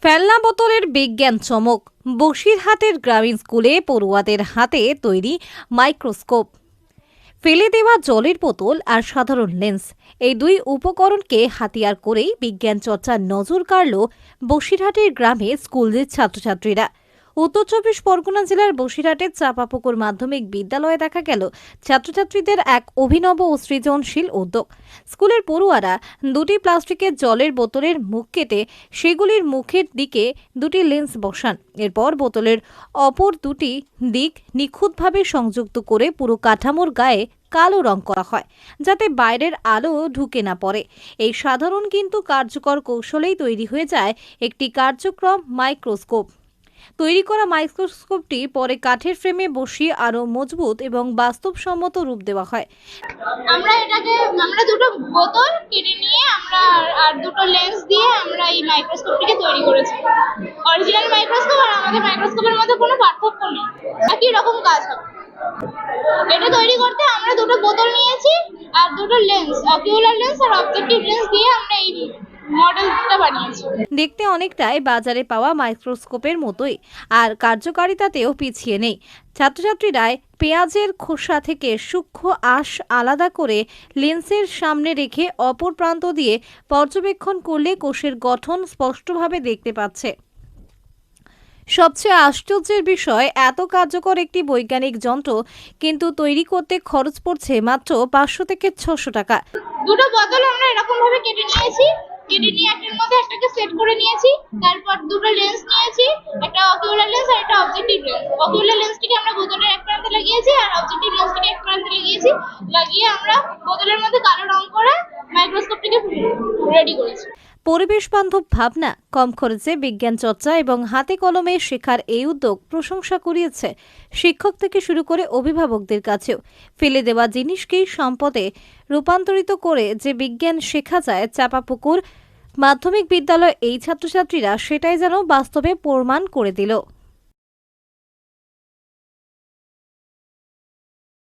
ফেলনা বোতলের বিজ্ঞান চমক। বসিরহাটের গ্রামীণ স্কুলে পড়ুয়াদের হাতে তৈরি মাইক্রোস্কোপ, ফেলে দেওয়া জলের বোতল আর সাধারণ লেন্স, এই দুই উপকরণকে হাতিয়ার করেই বিজ্ঞান চর্চার নজর কাড়ল বসিরহাটের গ্রামে স্কুলের ছাত্রছাত্রীরা। উত্তর চব্বিশ পরগনা জেলার বসিরহাটের চাপাপুকুর মাধ্যমিক বিদ্যালয়ে দেখা গেল ছাত্রছাত্রীদের এক অভিনব ও সৃজনশীল উদ্যোগ। স্কুলের পড়ুয়ারা দুটি প্লাস্টিকের জলের বোতলের মুখ কেটে সেগুলির মুখের দিকে দুটি লেন্স বসান। এরপর বোতলের অপর দুটি দিক নিখুঁতভাবে সংযুক্ত করে পুরো কাঠামোর গায়ে কালো রং করা হয়, যাতে বাইরের আলো ঢুকে না পড়ে। এই সাধারণ কিন্তু কার্যকর কৌশলেই তৈরি হয়ে যায় একটি কার্যক্রম মাইক্রোস্কোপ। তৈরি করা মাইক্রোস্কোপটি পরে কাঠের ফ্রেমে বসিয়ে আরো মজবুত এবং বাস্তবসম্মত রূপ দেওয়া হয়। আমরা দুটো বোতল কেটে নিয়ে আর দুটো লেন্স দিয়ে আমরা এই মাইক্রোস্কোপটিকে তৈরি করেছি। অরিজিনাল মাইক্রোস্কোপ আর আমাদের মাইক্রোস্কোপের মধ্যে কোনো পার্থক্য নেই, একই রকম কাজ হবে। এটা তৈরি করতে আমরা দুটো বোতল নিয়েছি আর দুটো লেন্স, অকিউলার লেন্স আর অবজেক্টিভ লেন্স দিয়ে আমরা এই মডেলটা বানিয়েছি। দেখতে অনেকটাই বাজারে পাওয়া মাইক্রোস্কোপের মতোই, আর কার্যকারিতাতেও পিছিয়ে নেই। ছাত্রছাত্রীরা পেঁয়াজের খোসা থেকে সূক্ষ্ম আঁশ আলাদা করে লেন্সের সামনে রেখে অপর প্রান্ত দিয়ে পর্যবেক্ষণ করলে কোষের গঠন স্পষ্টভাবে দেখতে পাচ্ছে। সবচেয়ে আশ্চর্যের বিষয়, এত কার্যকর একটি বৈজ্ঞানিক যন্ত্র কিন্তু তৈরি করতে খরচ পড়ছে মাত্র 500 থেকে 600 টাকা। দুটো বোতল আমরা এরকম ভাবে কেটে নিয়েছি, কেটে নিয়ে একটার মধ্যে একটাকে সেট করে নিয়েছি। তারপর দুটো লেন্স নিয়েছি, একটা অকিউলার লেন্স আর একটা অবজেক্টিভ লেন্স। অকিউলার লেন্সটিকে আমরা বোতলের এক প্রান্তে লাগিয়েছি আর অবজেক্টিভ লেন্সটিকে এক প্রান্তে লাগিয়েছি। লাগিয়ে আমরা বোতলের মধ্যে কালো রং করে মাইক্রোস্কোপটিকে রেডি করেছি। পরিবেশ বান্ধব ভাবনা, কম খরচে বিজ্ঞান চর্চা এবং হাতে কলমে শেখার এই উদ্যোগ প্রশংসা কুড়িয়েছে শিক্ষক থেকে শুরু করে অভিভাবকদের কাছেও। ফেলে দেওয়া জিনিসকেই সম্পদে রূপান্তরিত করে যে বিজ্ঞান শেখা যায় চাপাপুকুর মাধ্যমিক বিদ্যালয় এই ছাত্রছাত্রীরা সেটাই যেন বাস্তবে প্রমাণ করে দিল।